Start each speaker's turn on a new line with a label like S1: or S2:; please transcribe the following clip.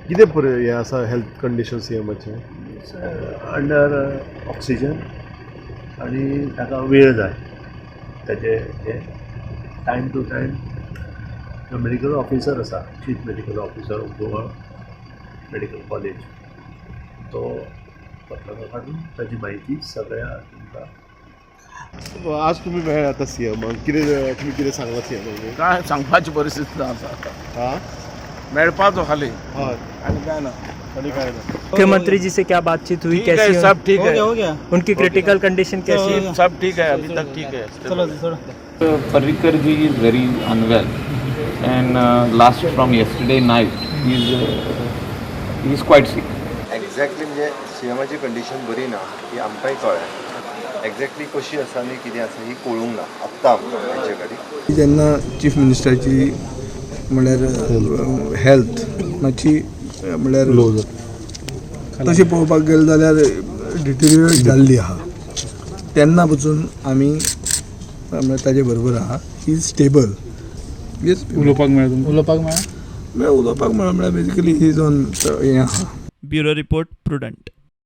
S1: कितें हें आसा हेल्थ कंडिशन सीएमाचे?
S2: अंडर ऑक्सिजन आनी ताका वेळ जाय ताचे हे time to time medical officer आसा chief medical officer of Goa medical college तो पत्रकार काडून ताची म्हायती सगळ्या तुमकां
S1: आज तुमी मेळ्ळे आतां सीएमाक कितें तुमी कितें सांगलां सीएमाक?
S3: काय सांगपाची परिस्थिती ना आता
S1: हां
S3: मेळपाचो खाली
S1: हय
S3: आणि काय ना
S1: आनी काय ना.
S4: मुख्यमंत्री जी से क्या बातचीत हुई,
S3: ठीक है
S4: कैसी
S3: सब ठीक है
S4: उनकी क्रिटिकल कंडीशन कैसी है?
S3: सब ठीक है अभी तक ठीक है
S5: Parrikar ji is very unwell, and last from yesterday night he is quite sick.
S6: Exactly म्हणजे सीएमाची कंडिशन बरी ना ही आमकांय कळ्ळें. एक्झॅक्टली कशी आसा आनी कितें आसा ही कळूंक ना आत्तां आमकां तांचे कडेन.
S7: जेन्ना चीफ मिनिस्टराची म्हणल्यार हेल्थ मातशी म्हणल्यार लो तशें पळोवपाक गेलें जाल्यार डिटेरियोरेट जाल्ली आहा तेन्ना पसून आमी म्हणल्यार ताजे बरोबर आहा. He is stable. उलोवपाक मेळ्ळा म्हणल्यार बेजिकली ही इज ऑन हें आहा.
S8: Bureau report prudent.